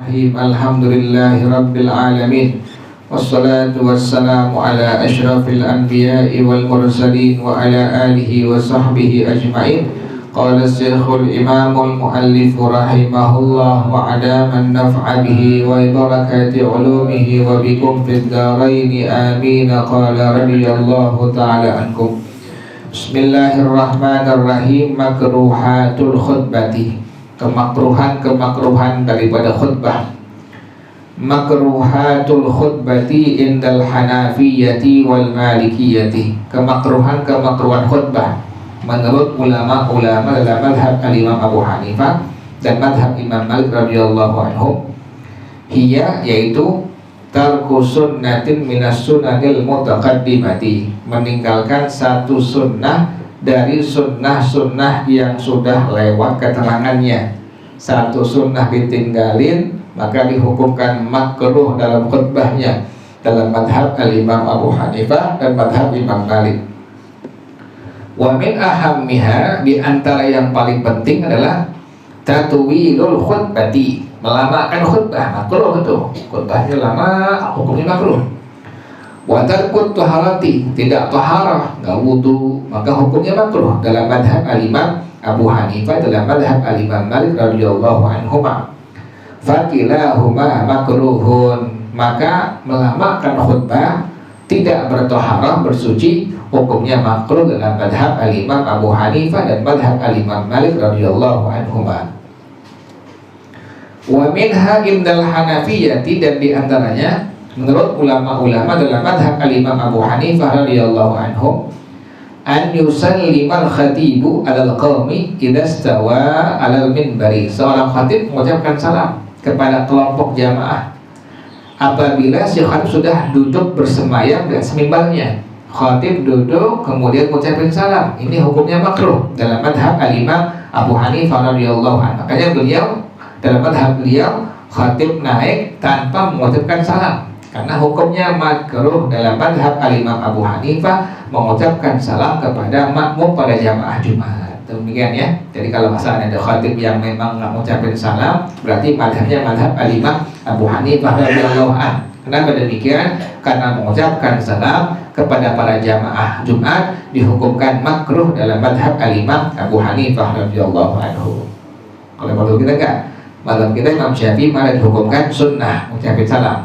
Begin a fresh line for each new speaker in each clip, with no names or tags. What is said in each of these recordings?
Alhamdulillahi Rabbil Alamin. Wassalatu wassalamu ala ashrafil anbiya'i wal mursalin wa ala alihi wa sahbihi ajma'in. Qala Syekhul Imamul Muallif rahimahullah wa adaman naf'a bihi wa barakati ulumihi wa bikum fid dharaini amin. Qala radiyallahu ta'ala ankum. Bismillahirrahmanirrahim. Makruhatul khutbati, kemakruhan daripada khutbah. Makruhatul khutbati indal hanafiyati wal malikiyati, kemakruhan khutbah menurut ulama-ulama dalam madhab al-Imam Abu Hanifah dan madhab Imam Malik radhiyallahu anhum. Hiya, yaitu tarku sunnatin minas sunanil mutaqaddimati, meninggalkan satu sunnah dari sunnah-sunnah yang sudah lewat keterangannya. Satu sunnah ditinggalin maka dihukumkan makruh dalam khutbahnya dalam madhab al-Imam Abu Hanifah dan madhab Imam Malik. Wa min ahammiha, di antara yang paling penting adalah tatwilul khutbati, melamakan khutbah. Makruh itu, khutbahnya lama, hukumnya makruh. Wa tarkut taharati, tidak taharah, enggak wudu, maka hukumnya makruh dalam madhab al-Imam Abu Hanifah, dalam madhab al-Imam Malik radhiyallahu anhuma. Fakilahuma makruhun, maka melamakan khutbah tidak bertaharah, bersuci, hukumnya makruh dalam madhab al-Imam Abu Hanifah dan madhab al-Imam Malik radhiyallahu anhuma. Wa minha indal hanafiyati, dan diantaranya menurut ulama-ulama dalam madhab al-Imam Abu Hanifah radhiyallahu anhum, an yusallimal khatibu alal qaumi idza stawa alal minbari, seorang khatib mengucapkan salam kepada kelompok jamaah apabila si khatib sudah duduk bersemayam di atas mimbarnya. Khatib duduk kemudian mengucapkan salam, ini hukumnya makruh dalam madhab al-Imam Abu Hanifah radhiyallahu anhu. Makanya beliau dalam madhab beliau, khatib naik tanpa mengucapkan salam, karena hukumnya makruh dalam madhab al-Imam Abu Hanifah mengucapkan salam kepada makmum pada jamaah Jumat. Demikian ya. Jadi kalau masalah ada khatib yang memang nggak mengucapkan salam, berarti madhabnya madhab al-Imam Abu Hanifah radhiyallahu anhu. Kenapa demikian? Karena mengucapkan salam kepada para jamaah Jumat dihukumkan makruh dalam madhab al-Imam Abu Hanifah radhiyallahu anhu. Kalau madhab kita enggak, madhab kita Imam Syafi'i malah dihukumkan sunnah mengucapkan salam.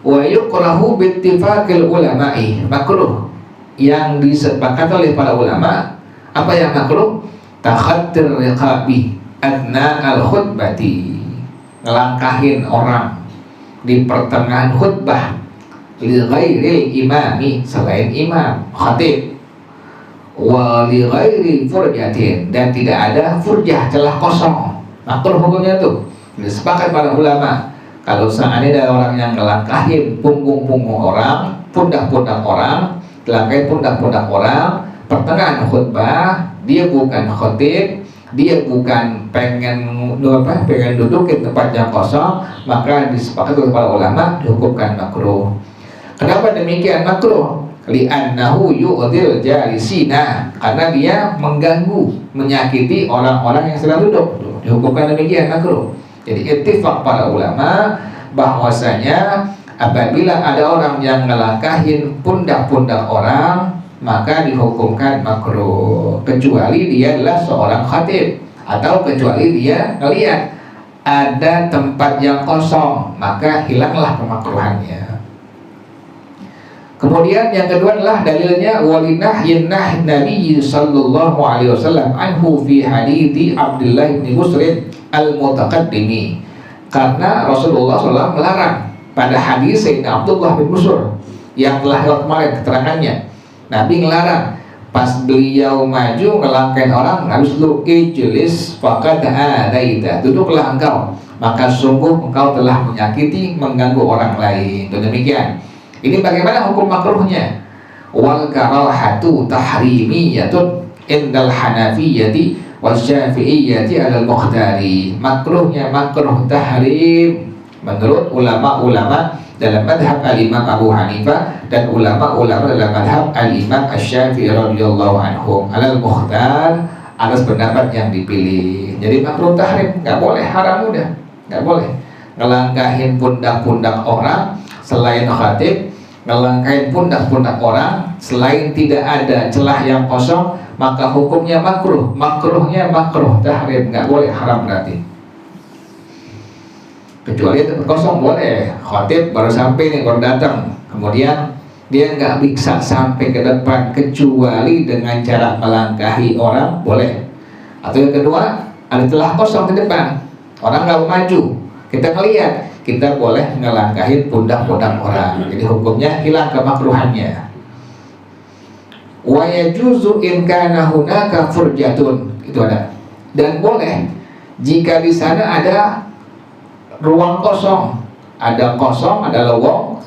Wa yukrahu bittifaqil ulama'i, makruh yang disepakati oleh para ulama. Apa yang makruh? Takhattir riqabi adna al-khutbati, ngelangkahin orang di pertengahan khutbah, li ghairil imami, selain imam khatib, wa li ghairi furjatin, dan tidak ada furjah, celah kosong. Makruh hukumnya tuh disepakati para ulama. Kalau seandainya ada orang yang ngelangkahin punggung-punggung orang, pundak-pundak orang, ngelangkahin pundak-pundak orang pertengahan khutbah, dia bukan khatib, dia bukan pengen dudukin tempat yang kosong, maka disepakati oleh para ulama dihukumkan makruh. Kenapa demikian makruh? Li'annahu yu'dhil jalisina, karena dia mengganggu, menyakiti orang-orang yang sedang duduk. Dihukumkan demikian makruh. Jadi ittifaq para ulama bahwasanya apabila ada orang yang ngelangkahin pundak-pundak orang, maka dihukumkan makruh, kecuali dia adalah seorang khatib, atau kecuali dia melihat ada tempat yang kosong, maka hilanglah kemakruhannya. Kemudian yang kedua adalah dalilnya walinahyin Nabi sallallahu alaihi wasallam anhu fi hadithi Abdullah bin Busrin al-Mutaqaddimi, karena Rasulullah SAW melarang pada hadis Sayyidina Abdullah bin Busr yang telah lewat kemarin keterangannya. Nabi ngelarang pas beliau maju ngelangkain orang, habis itu ijlis faqad adaita, duduklah engkau, maka sungguh engkau telah menyakiti, mengganggu orang lain. Dan demikian. Ini bagaimana hukum makruhnya? Wal karahatu tahrimiyatun indal hanafiyyati wasyafi'iyyati alal mukhtari. Makruhnya makruh tahrim menurut ulama-ulama dalam madhab al-Imam Abu Hanifah dan ulama-ulama dalam madhab al-Imam Asy-Syafi'i radhiyallahu anhum alal mukhtar, atas pendapat yang dipilih. Jadi makruh tahrim, nggak boleh, haram udah. nggak boleh ngelangkahin pundak-pundak orang selain khatib, ngelangkahin pundak-pundak orang selain tidak ada celah yang kosong, maka hukumnya makruh. Makruhnya makruh tahrim, nggak boleh, haram berarti. Kecuali tempat kosong boleh. Khatib baru sampai nih, baru datang, kemudian dia nggak bisa sampai ke depan kecuali dengan cara melangkahi orang, boleh. Atau yang kedua, ada celah kosong di depan, orang nggak mau maju, kita ngelihat, kita boleh ngelangkahin pundak-pundak orang. Jadi hukumnya hilang kemakruhannya. Wa yajuzu in kana hunaka furjatun, itu ada. Dan boleh jika di sana ada ruang kosong, ada kosong, ada lowong.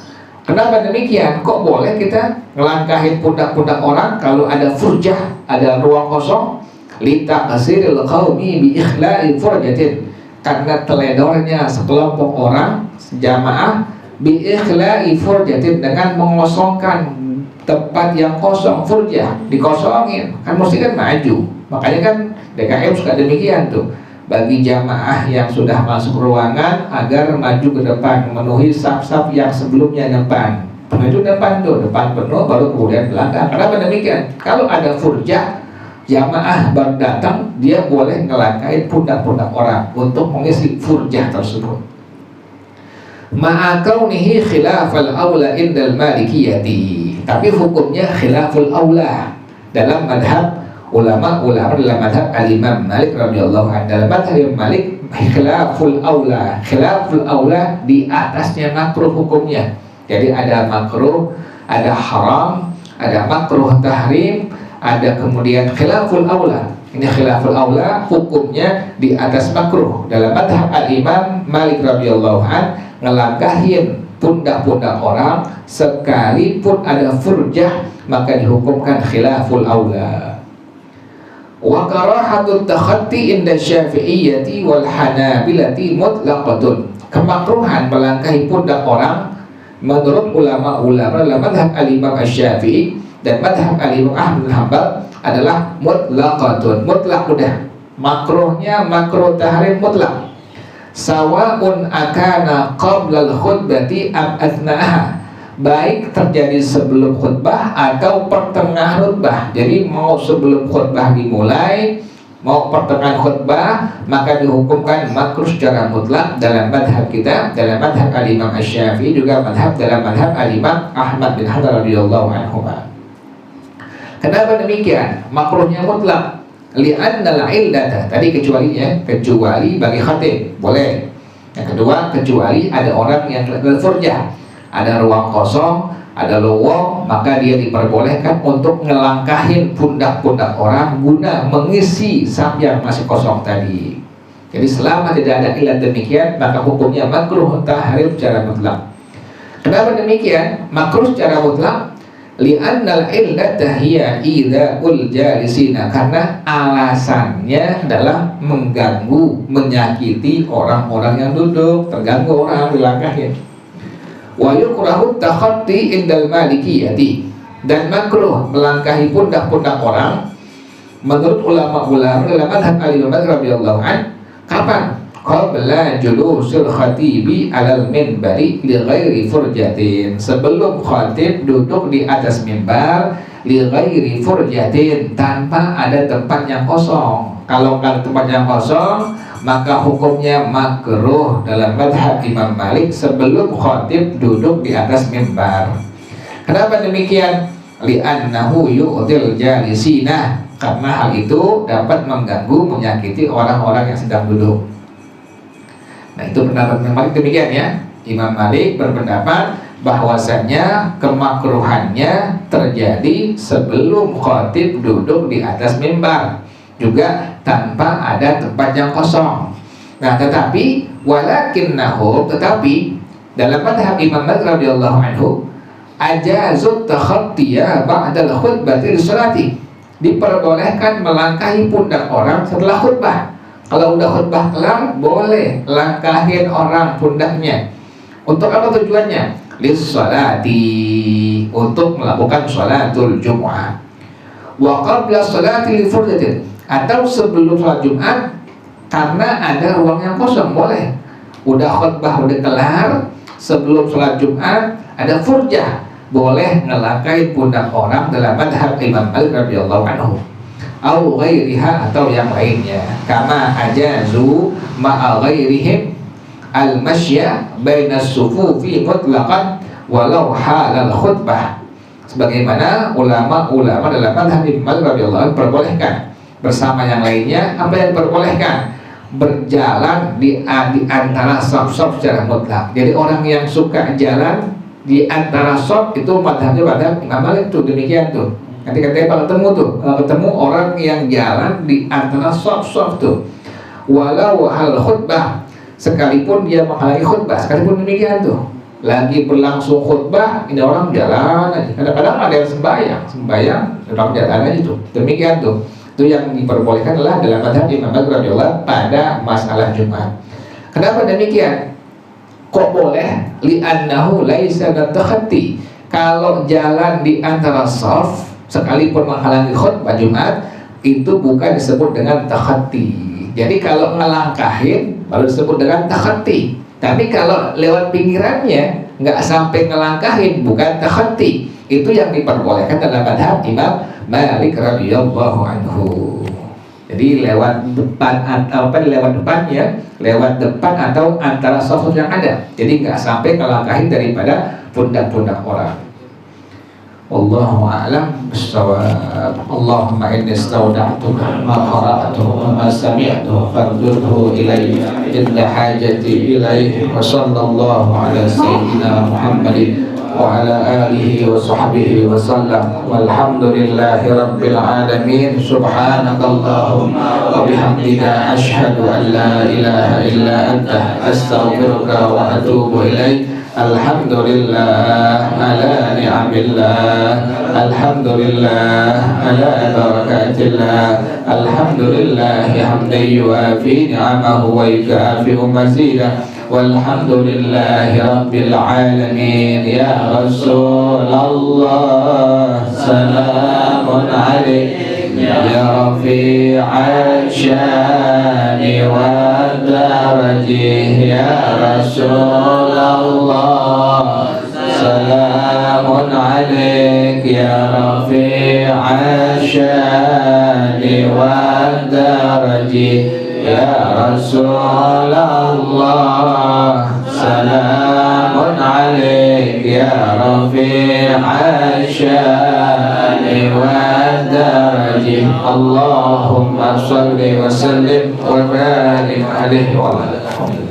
Kenapa demikian? Kok boleh kita ngelangkahin pundak-pundak orang kalau ada furjah, ada ruang kosong? Litaqsiril qaumi bi ikhla'i furjatin, karena teledornya sekelompok orang jamaah bi ikhla'i furjatin, dengan mengosongkan tempat yang kosong. Furjah dikosongin, kan mesti kan maju. Makanya kan DKM suka demikian tuh, bagi jamaah yang sudah masuk ruangan agar maju ke depan, memenuhi saf-saf yang sebelumnya depan. Menuju depan tuh, depan penuh baru kemudian belakang. Kenapa demikian? Kalau ada furjah, jamaah baru datang, dia boleh ngelangkahin pundak-pundak orang untuk mengisi furjah tersebut. Ma'akaunihi khilafal aula indal malikiyati, tapi hukumnya khilaful aula dalam madhab ulama dalam madhab al-Imam Malik radhiyallahu anhu. Dalam madhab Malik khilaful aula, khilaful aula di atasnya makruh hukumnya. Jadi ada makruh, ada haram, ada makruh tahrim, ada kemudian khilaful aula. Ini khilaful aula hukumnya di atas makruh. Dalam madhab al-Imam Malik radhiyallahu anhu, ngelangkahin pundak-pundak orang sekalipun ada furjah, maka dihukumkan khilaful aula. Wa karahatut takhatti inda syafi'iyyati wal hanabilati mutlaqatun. Kemakruhan melangkahi pundak orang menurut ulama-ulama dalam madhab al-Imam Asy-Syafi'i dan madhab al-Imam Ahmad bin Hanbal adalah mutlaqatun, mutlak udah. Makruhnya makruh tahrim mutlak. Sawa'un akana qabla al-khutbati am athna'aha, baik terjadi sebelum khutbah atau pertengahan khutbah. Jadi mau sebelum khutbah dimulai, mau pertengahan khutbah, maka dihukumkan makruh secara mutlak dalam madhab kita, dalam madhab al-Imam Asy-Syafi'i, juga dalam madhab al-Imam Ahmad bin Hanbal radhiyallahu anhu. Kenapa demikian? Makruhnya mutlak. Li'annal illata, tadi kecualinya, kecuali bagi khatib boleh. Yang kedua, kecuali ada orang yang furjah, ada ruang kosong, ada lowong, maka dia diperbolehkan untuk ngelangkahin pundak-pundak orang guna mengisi saf yang masih kosong tadi. Jadi selama tidak ada ilat demikian, maka hukumnya makruh tahrim secara mutlak. Kenapa demikian? Makruh secara mutlak li'annal illata hiya idza'ul jalisina, karena alasannya adalah mengganggu, menyakiti orang-orang yang duduk, terganggu orang dilangkahin. Wa yukrahu takhatti indal malikiyati, dan makruh melangkahi pundak-pundak orang menurut ulama-ulama dalam madhab al-Imam Malik radhiyallahu anhu. Kapan? Qabla julusul khatibi alal minbari li ghairi furjatin, sebelum khatib duduk di atas mimbar li ghairi furjatin, tanpa ada tempat yang kosong. Kalau nggak ada tempat yang kosong, maka hukumnya makruh dalam madhab Imam Malik sebelum khatib duduk di atas mimbar. Kenapa demikian? Li'annahu yu'dil jalisina, karena hal itu dapat mengganggu, menyakiti orang-orang yang sedang duduk. Nah, itu pendapat Imam Malik demikian ya. Imam Malik berpendapat bahwasanya kemakruhannya terjadi sebelum khatib duduk di atas mimbar, juga tanpa ada tempat yang kosong. Nah, tetapi tetapi dalam madhab Imam Malik radhiyallahu anhu ajazut takhattiya ba'dal khutbati sholati, diperbolehkan melangkahi pundak orang setelah khutbah. Kalau udah khutbah kelar, boleh langkahin orang pundaknya. Untuk apa tujuannya? Lis-sholati, untuk melakukan sholatul Jum'ah. Wa qabla sholati li furdatin, atau sebelum sholat Jumat karena ada ruang yang kosong, boleh. udah khutbah udah kelar, sebelum sholat Jumat ada furjah, boleh ngelangkahin pundak orang dalam madhab Imam Malik radhiyallahu anhu, au ghairiha atau yang lainnya, kama ajazu ma'a ghairihim al-masya bainas sufufi mutlaqan walau halal khutbah, sebagaimana ulama-ulama dalam madhab Imam Malik radhiyallahu anhu perbolehkan bersama yang lainnya. Apa yang diperbolehkan? Berjalan di antara saf-saf secara mutlak. Jadi orang yang suka jalan di antara saf itu madhabnya madhab Imam Malik tuh, demikian tuh. Nanti katanya kalau ketemu orang yang jalan di antara saf-saf tuh, walau hal khutbah, sekalipun dia menghalangi khutbah, sekalipun demikian tuh. Lagi berlangsung khutbah, ini orang jalan aja. Kadang-kadang ada yang sembahyang orang jalan aja tuh. Demikian tuh. Itu yang diperbolehkan adalah dalam madhab Imam Malik radhiyallahu pada masalah Jumat. Kenapa demikian? Kok boleh? Li'annahu laisa takhatti. Kalau jalan di antara shaf sekalipun menghalangi khutbah Jumat itu bukan disebut dengan takhatti. Jadi kalau ngelangkahin baru disebut dengan takhatti. Tapi kalau lewat pinggirannya nggak sampai ngelangkahin bukan takhatti. Itu yang diperbolehkan dalam madhab Imam Malik radhiyallahu anhu. Jadi lewat depan atau lewat depan atau antara saf yang ada. Jadi nggak sampai ngelangkahin daripada pundak-pundak orang. Wallahu a'lam bissawab. Allahumma inni istawda'tuka ma qara'tuhu ma sami'tuhu fardurhu ilayya inda hajati ilayhi wa sallallahu ala sayyidina Muhammadin wa ala alihi wa sahbihi wa sallam walhamdulillahi rabbil alamin. Subhanakallahumma wa bihamdika ashhadu an la ilaha illa anta astaghfiruka wa atubu ilaik. Alhamdulillah ala ni'amillah, alhamdulillah ala barakatillah, alhamdulillah hamdan yuafi ni'amahu wa yukafi'u mazidah. Walhamdulillahi rabbil alamin. Ya Rasulullah salamun alaik ya rafi'al syani wa darajih. Ya Rasulullah salamun alaik ya rafi'al syani wa darajih. Ya Rasulullah salamun alaik ya rafi'al syani wa darajih. Allahumma salli wa sallim wa barik alaihi wa ala alihi.